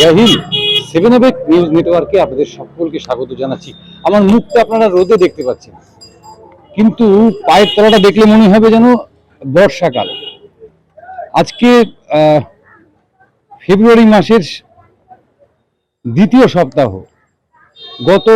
জয় Hind. 7 news নেটওয়ার্কে আপনাদের সকলকে স্বাগত জানাচ্ছি। আমার মুখটা আপনারা রোদে দেখতে পাচ্ছেন, কিন্তু পায়ের তলাটা দেখলে মনে হবে যেন বর্ষাকাল। আজকে ফেব্রুয়ারি মাসের দ্বিতীয় সপ্তাহ। গত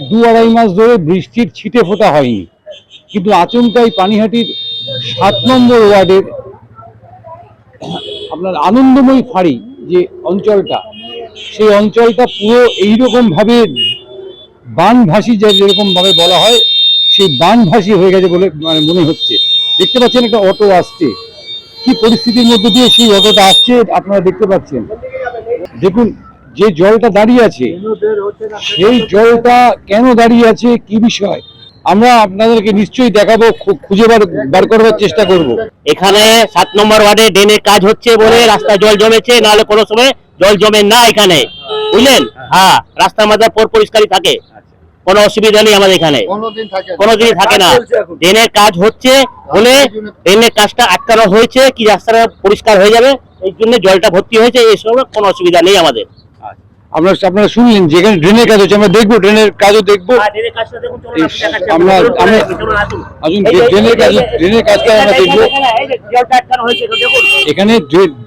2-2.5 মাস ধরে বৃষ্টির ছিটে ফোঁটা হয়নি, কিন্তু আচমকাই পানিহাটির 7 নম্বর ওয়ার্ডের আপনার আনন্দময়ী ফাঁড়ি যে অঞ্চলটা, সেই অঞ্চলটা পুরো এইরকম ভাবে বানভাসী, যেরকম ভাবে বলা হয়, সেই বানভাসী হয়ে গেছে বলে মনে হচ্ছে। দেখতে পাচ্ছেন একটা অটো আসছে, কি পরিস্থিতির মধ্যে দিয়ে সেই অটোটা আসছে আপনারা দেখতে পাচ্ছেন। দেখুন, যে জলটা দাঁড়িয়ে আছে, সেই জলটা কেন দাঁড়িয়ে আছে, কি বিষয়, আমরা আপনাদেরকে নিশ্চয়ই দেখাবো, খুঁজে বার করবার চেষ্টা করব। এখানে 7 নম্বর ওয়ার্ডে ড্রেনের কাজ হচ্ছে বলে রাস্তা জল জমেছে, নাহলে কোনো সময় জল জমে না এখানে, বুঝলেন? হ্যাঁ, রাস্তার মধ্যে পরিষ্কারই থাকে, কোনো অসুবিধা নেই আমাদের এখানে, কোনোদিনই থাকে না। ড্রেনের কাজ হচ্ছে বলে ড্রেনের কাজটা আটকানো হয়েছে, কি রাস্তাটা পরিষ্কার হয়ে যাবে এই জন্য জলটা ভর্তি হয়েছে, এই সময় কোনো অসুবিধা নেই আমাদের। আপনারা শুনলেন, যেখানে ড্রেনের কাজ হচ্ছে আমরা দেখবো, ড্রেনের কাজও দেখবো। আমরা ড্রেনের কাজটা আমরা দেখবো। এখানে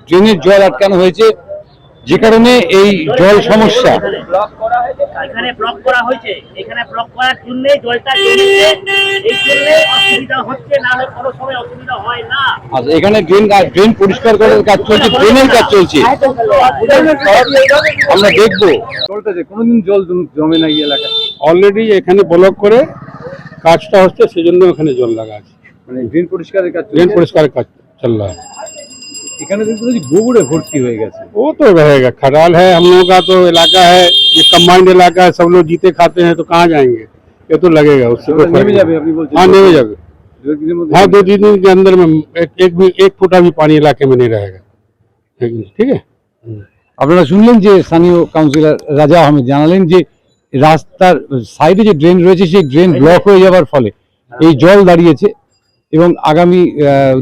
ড্রেনের জল আটকানো হয়েছে, যে কারণে এই জল সমস্যা। এখানে ব্লক করা হয়েছে, এখানে ব্লক করার জন্য জলটা জমেছে, এই জন্য অসুবিধা হচ্ছে, না হলে কোনো সময় অসুবিধা হয় না। আচ্ছা, এখানে ড্রেন পরিষ্কার করার কাজ চলছে, ড্রেনের কাজ চলছে, আমরা দেখবো। কোনোদিন জল জমে না এই এলাকায়, অলরেডি এখানে ব্লক করে কাজটা হচ্ছে, সেজন্য এখানে জল লাগা আছে। মানে ড্রেন পরিষ্কারের কাজ, ড্রেন পরিষ্কারের কাজ चल रहा है। এখানে দেখতে গোবরে ভর্তি হয়ে গেছে। वो तो रहेगा, खटाल है, हम लोगों का तो इलाका है, ये कंबाइंड इलाका है, सब लोग जीते खाते हैं, तो कहाँ जाएंगे, ये तो लगेगा, उससे नेमे जाबे, अपनी बोलते हैं। हाँ नेमे जाबे, हाँ 2-3 दिन के अंदर में एक फुटा भी पानी इलाके में नहीं रहेगा, ठीक है। আপনারা শুনলেন যে স্থানীয় কাউন্সিলর রাজা আহমেদ জানালেন যে রাস্তার সাইডে যে ড্রেন রয়েছে, সেই ড্রেন ব্লক হয়ে যাওয়ার ফলে এই জল দাঁড়িয়েছে, এবং আগামী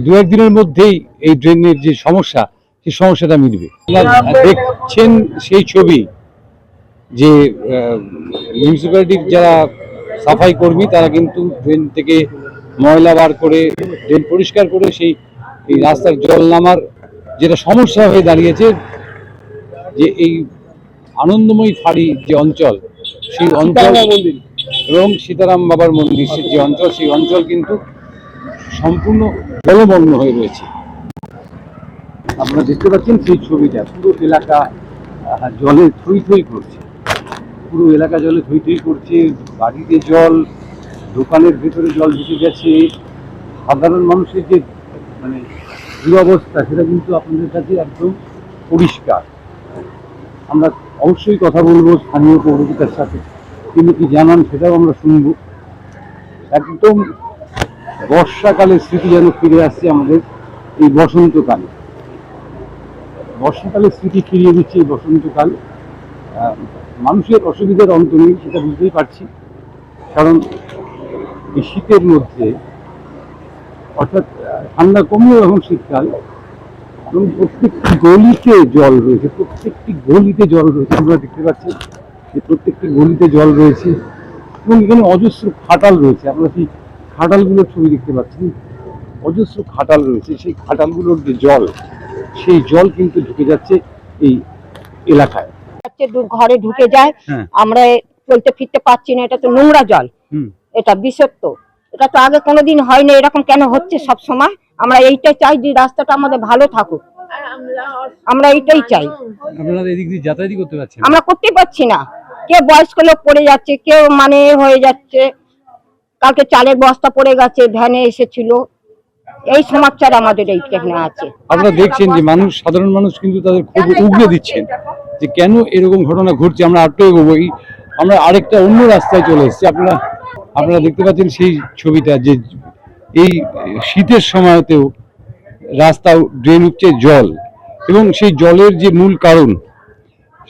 2-1 দিনের মধ্যেই এই ড্রেনের যে সমস্যা, সেই সমস্যাটা মিটবে। দেখছেন সেই ছবি, যে মিউনিসিপ্যালিটির যারা সাফাই কর্মী, তারা কিন্তু ড্রেন থেকে ময়লা বার করে, ড্রেন পরিষ্কার করে সেই রাস্তার জল নামার যেটা সমস্যা হয়ে দাঁড়িয়েছে, যে এই আনন্দময়ী ফাঁড়ি যে অঞ্চল, সেই অঞ্চল এবং সীতারাম বাবার মন্দির যে অঞ্চল, সেই অঞ্চল কিন্তু সম্পূর্ণ জলমগ্ন হয়ে রয়েছে। আপনারা দেখতে পাচ্ছেন সেই ছবিটা, পুরো এলাকা জলে থই থই করছে, পুরো এলাকা জলে থই থই করছে। বাড়িতে জল, দোকানের ভেতরে জল ঢুকে গেছে। সাধারণ মানুষের যে মানে দুরবস্থা, সেটা কিন্তু আপনাদের কাছে একদম পরিষ্কার। আমরা অবশ্যই কথা বলবো স্থানীয় পৌরপিতার সাথে, তিনি কি জানান সেটাও আমরা শুনবো। একদম বর্ষাকালের স্মৃতি যেন ফিরে আসছে আমাদের এই বসন্তকালে। বর্ষাকালের স্মৃতি ফিরিয়ে দিচ্ছে এই বসন্তকাল। মানুষের অসুবিধার অন্ত নেই, সেটা বুঝতেই পারছি, কারণ এই শীতের মধ্যে, অর্থাৎ ঠান্ডা কমলেও এখন শীতকাল, এবং প্রত্যেকটি গলিতে জল রয়েছে, প্রত্যেকটি গলিতে জল রয়েছে। আমরা দেখতে পাচ্ছি যে প্রত্যেকটি গলিতে জল রয়েছে, এবং এখানে অজস্র খাটাল রয়েছে। আপনারা সেই খাটালগুলোর ছবি দেখতে পাচ্ছেন, অজস্র খাটাল রয়েছে। সেই খাটালগুলোর যে জল, সেই জল কিন্তু ঢুকে যাচ্ছে এই এলাকায়, ঘরে ঢুকে যায়। আমরা চলতে ফিরতে পারছি না, এটা তো নোংরা জল, এটা বিষাক্ত। এটা তো আগে কোনোদিন হয়নি, এরকম কেন হচ্ছে সব সময়? আমরা এইটাই চাই যে রাস্তাটা আমাদের ভালো থাকুক, আমরা এইটাই চাই। আপনারা এদিক দিয়ে যাতায়াত করতে পারছেন? আমরা করতে পারছি না, কেউ বয়স্ক লোক পড়ে যাচ্ছে, কেউ মানে হয়ে যাচ্ছে, কালকে চালের বস্তা পড়ে গেছে, ভ্যানে এসেছিল, এই সমস্যার আমাদের এইখানে আছে। আপনারা দেখছেন যে মানুষ, সাধারণ মানুষ কিন্তু তাদের খুব উগড়ে দিচ্ছেন যে কেন এরকম ঘটনা ঘটছে। আমরা আটকে এগোবো, আমরা আরেকটা অন্য রাস্তায় চলে এসেছি। আপনারা দেখতে পাচ্ছেন সেই ছবিটা, যে এই শীতের সময়তেও রাস্তা ড্রেন উঠছে জল, এবং সেই জলের যে মূল কারণ,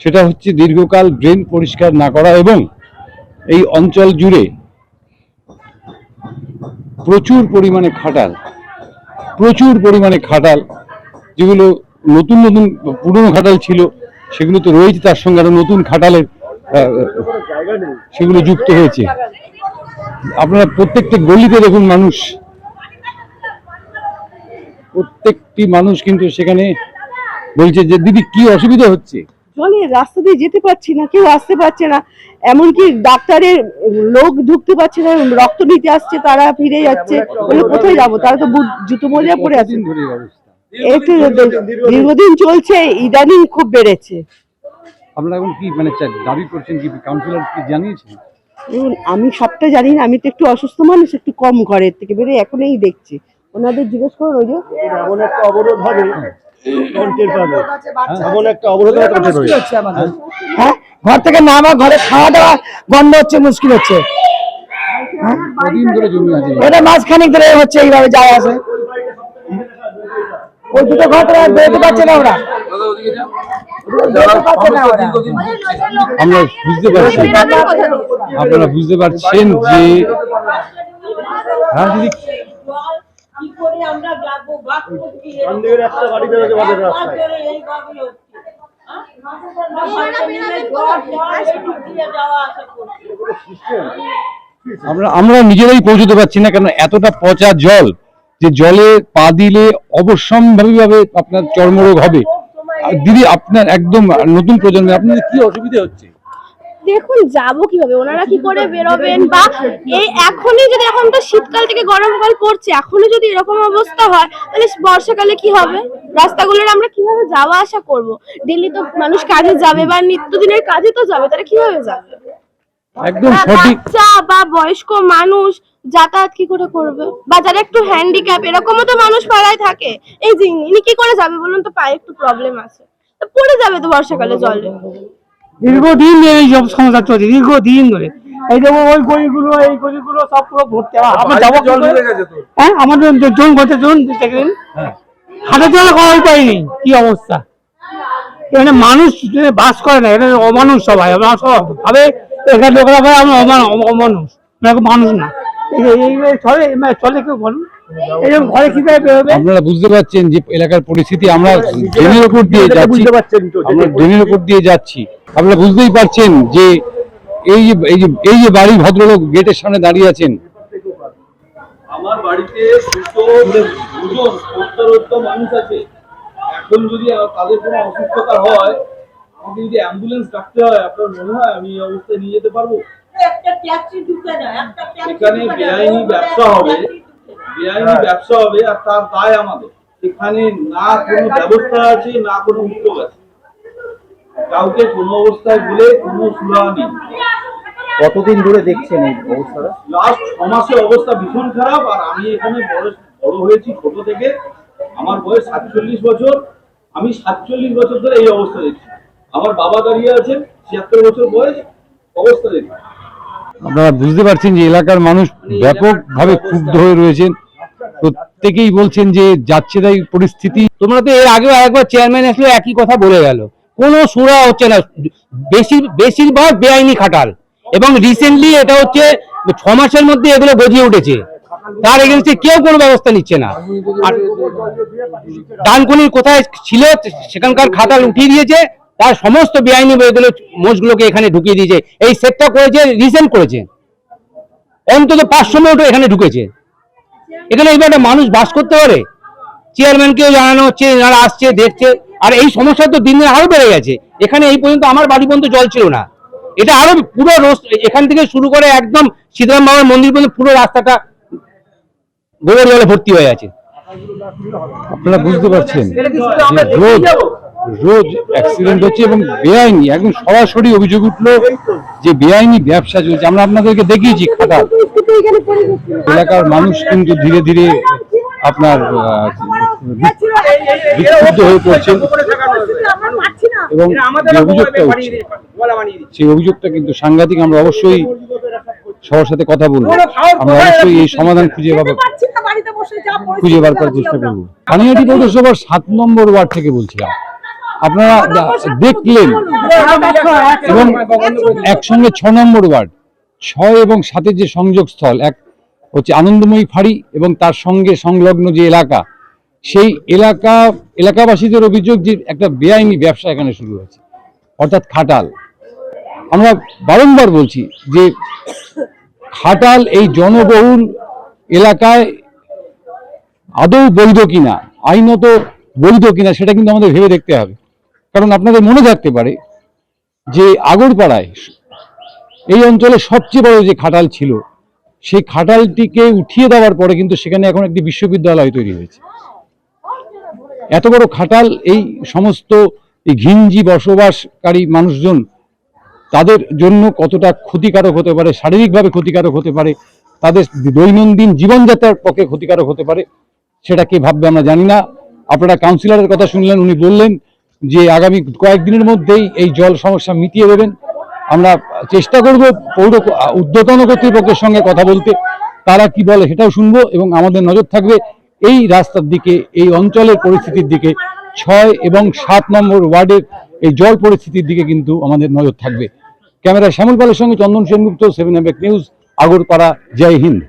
সেটা হচ্ছে দীর্ঘকাল ড্রেন পরিষ্কার না করা, এবং এই অঞ্চল জুড়ে প্রচুর পরিমাণে খাটাল, যেগুলো নতুন পুরনো খাটাল ছিল, সেগুলো তো রয়েছে, তার সঙ্গে আরো নতুন খাটালের সেগুলো যুক্ত হয়েছে। আপনারা প্রত্যেকটি গলিতে দেখুন মানুষ, প্রত্যেকটি মানুষ কিন্তু সেখানে বলছে যে দিদি কি অসুবিধা হচ্ছে। জলে রাস্তা দিয়ে যেতে পারছি না, কেউ আসতে পারছে না, এমনকি ডাক্তারের লোক ঢুকতে পারছে না, রক্ত নিতে আসছে তারা ফিরে যাচ্ছে, বলে কোথায় যাবো, তারা তো জুতো মোজা পরে আছে। এই তো দীর্ঘদিন চলছে, ইদানিং খুব বেড়েছে। আপনারা এখন কি মানে দাবি করছেন, কি কাউন্সিলর কি জানিয়েছেন? দেখুন, আমি সবটা জানি না, আমি তো একটু অসুস্থ মানুষ, একটু কম ঘরের থেকে বেরোয় এখন এই দেখছি। ওনাদের জিজ্ঞেস করুন, ওই যে এমন একটা অবরোধ হবে, এমন একটা অবরোধ হ্যাঁ, ঘর থেকে নামা, ঘরে খাওয়া দাওয়া বন্ধ হচ্ছে, মুশকিল হচ্ছে। কদিন ধরে জমি আছে? এটা মাঝখানে ধরে হচ্ছে এইভাবে যায় আসে, ওই দুটো ঘর থেকে বেরোতে পারছে না ওরা। আমরা বুঝতে পারছি, আপনারা বুঝতে পারছেন যে হ্যাঁ দিদি কি করে আমরা যাবো, বাস করতে একটা গাড়ি বেরোতে পারবে না রাস্তায়। আমরা নিজেরাই পৌঁছতে পারছি না, কেন এতটা পচা জল, যে জলে পা দিলে অবশ্যম্ভাবীভাবে আপনার চর্মরোগ হবে। আর দিদি আপনার একদম নতুন প্রজন্মে আপনাদের কি অসুবিধা হচ্ছে? দেখুন যাবো কিভাবে, ওনারা কি করে বেরোবেন, বা এই এখনই যদি, এখন তো শীতকাল থেকে গরমকাল পড়ছে, এখনই যদি এরকম অবস্থা হয় তাহলে বর্ষাকালে কি হবে? রাস্তাগুলোর আমরা কিভাবে যাওয়া আসা করব? ডেলি তো মানুষ কাজে যাবে বা নিত্যদিনের কাজে তো যাবে, তারা কিভাবে যাবে? একদম সঠিক। বাচ্চা বা বয়স্ক মানুষ যাতায়াত কি করে করবে, বা যারা একটু হ্যান্ডিক্যাপ, এরকমও তো মানুষ পাড়ায় থাকে। এই যে ইনি কি করে যাবে বলুন তো, পায়ে একটু প্রবলেম আছে, তো পড়ে যাবে তো বর্ষাকালে জলে। দীর্ঘদিন ধরে এই সব সমস্যা চলছে, দীর্ঘদিন ধরে। এই দেখো ওই গলিগুলো, এই গলিগুলো সব পুরো ভর্তি। আমরা যাবো কি করে? হ্যাঁ, আমাদের জন ঘটে, জন দেখলেন, হাঁটা চলা করার উপায় নেই, কি অবস্থা। এখানে মানুষ বাস করে না, এটা অমানুষ সবাই, আমরা সব ভাবে এখানে লোকেরা ভাবে আমরা অমানুষ, মানুষ না। চলে চলে কেউ বলুন, এরকম ঘরে কিভাবে বেরোবে? আপনারা বুঝতে পারছেন যে এলাকার পরিস্থিতি, আমরা ড্রেনের উপর দিয়ে যাচ্ছি, আমরা ড্রেনের উপর দিয়ে যাচ্ছি। আপনারা বুঝতেই পারছেন যে এই যে বাড়ি ভদ্রলোক গেটের সামনে দাঁড়িয়ে আছেন, আমার বাড়িতে দুজন সত্তর মানুষ আছে। এখন যদি তাদের কোনো অসুস্থতা হয়, আমাকে যদি অ্যাম্বুলেন্স ডাকতে হয়, আপনার মনে হয় আমি এই অবস্থায় নিয়ে যেতে পারবো? একটা ট্যাক্সি ঢুকে যায়, একটা ট্যাক্সি এখানে বেআইনি ব্যবসা হবে, বেআইনি ব্যবসা হবে, আর তার দায় আমাদের। এখানে না কোনো ব্যবস্থা আছে, না কোনো উদ্যোগ আছে। কাউকে কোনো অবস্থায় বলে কোনো সুরা নেই। কতদিন ধরে দেখছেন এই অবস্থাটা? লাস্ট 6 মাসের অবস্থা ভীষণ খারাপ। আর আমি এখানে বড় হয়েছি ছোট থেকে, আমার বয়স 47 বছর, আমি 47 বছর ধরে এই অবস্থা দেখছি। আমার বাবা দাঁড়িয়ে আছেন, 76 বছর বয়স, অবস্থা দেখছি। আপনারা বুঝতে পারছেন যে এলাকার মানুষ ব্যাপকভাবে ক্ষুব্ধ হয়ে রয়েছেন। প্রত্যেকেই বলছেন যে যাচ্ছে তাই পরিস্থিতি। তোমরা তো এর আগেও একবার চেয়ারম্যান আসলে একই কথা বলে গেল, কোনো সুরা হচ্ছে না, বেশিরভাগ বেআইনি খাটাল। এবং রিসেন্টলি এটা হচ্ছে 6 মাসের মধ্যে এগুলো গজিয়ে উঠেছে, তার এগেন্সটে কেউ কোনো ব্যবস্থা নিচ্ছে না। আর ডানকুনির কোথায় ছিল সেখানকার খাটাল উঠিয়ে দিয়েছে, তার সমস্ত বেআইনি এগুলো মোষগুলোকে এখানে ঢুকিয়ে দিয়েছে। এই সেটটা করেছে, রিসেন্ট করেছে, অন্তত 500 মিনিট এখানে ঢুকেছে। এখানে এইবার একটা মানুষ বাস করতে পারে? চেয়ারম্যানকেও জানানো হচ্ছে, যারা আসছে দেখছে। আর এই সমস্যা তো দিন দিন আরো বেড়ে গেছে। এখানে এই পর্যন্ত আমার বাড়ি পর্যন্ত জল ছিল না, এটা আরো পুরো এখান থেকে শুরু করে একদম সীতারাম বাবার মন্দির পর্যন্ত পুরো রাস্তাটা গোবর জলে ভর্তি হয়ে আছে। আপনারা বুঝতে পারছেন যে রোজ অ্যাক্সিডেন্ট হচ্ছে এবং বেআইনি, একদম সরাসরি অভিযোগ উঠলো যে বেআইনি ব্যবসা চলছে। আমরা আপনাদেরকে দেখিয়েছি খাটাল। এলাকার মানুষ কিন্তু ধীরে ধীরে আপনার বিক্ষুব্ধ হয়ে পড়ছেন এবং যে অভিযোগটা হচ্ছে সেই অভিযোগটা কিন্তু সাংঘাতিক। আমরা অবশ্যই সবার সাথে কথা বলবো, আমরা অবশ্যই এই সমাধান খুঁজে বার করার চেষ্টা করবো। পানিহাটি পৌরসভার 7 নম্বর ওয়ার্ড থেকে বলছিলাম, আপনারা দেখলেন, এবং একসঙ্গে 6 নম্বর ওয়ার্ড, 6 এবং 7-এর যে সংযোগ স্থল, এক হচ্ছে আনন্দময়ী ফাঁড়ি এবং তার সঙ্গে সংলগ্ন যে এলাকা, সেই এলাকাবাসীদের অভিযোগ যে একটা বেআইনি ব্যবসা এখানে শুরু হয়েছে। অর্থাৎ খাটাল। আমরা বারংবার বলছি যে খাটাল এই জনবহুল এলাকায় আদৌ বৈধ কিনা, আইনত বৈধ কিনা, সেটা কিন্তু আমাদের ভেবে দেখতে হবে। কারণ আপনাদের মনে থাকতে পারে যে আগরপাড়ায় এই অঞ্চলে সবচেয়ে বড় যে খাটাল ছিল, সেই খাটালটিকে উঠিয়ে দেওয়ার পরে কিন্তু সেখানে এখন একটি বিশ্ববিদ্যালয় তৈরি হয়েছে। এত বড় খাটাল এই সমস্ত এই ঘিঞ্জি বসবাসকারী মানুষজন, তাদের জন্য কতটা ক্ষতিকারক হতে পারে, শারীরিকভাবে ক্ষতিকারক হতে পারে, তাদের দৈনন্দিন জীবনযাত্রার পক্ষে ক্ষতিকারক হতে পারে, সেটা কে ভাববে আমরা জানি না। আপনারা কাউন্সিলরের কথা শুনলেন, উনি বললেন যে আগামী কয়েকদিনের মধ্যেই এই জল সমস্যা মিটিয়ে দেবেন। আমরা চেষ্টা করব পৌর ঊর্ধ্বতন কর্তৃপক্ষের সঙ্গে কথা বলতে, তারা কি বলে সেটাও শুনবো, এবং আমাদের নজর থাকবে এই রাস্তার দিকে, এই অঞ্চলের পরিস্থিতির দিকে। 6 এবং 7 নম্বর ওয়ার্ডের এই জল পরিস্থিতির দিকে কিন্তু আমাদের নজর থাকবে। ক্যামেরা শ্যামল পালের সঙ্গে চন্দন সেনগুপ্ত, 7 নিউজ, আগরপাড়া। জয় হিন্দ।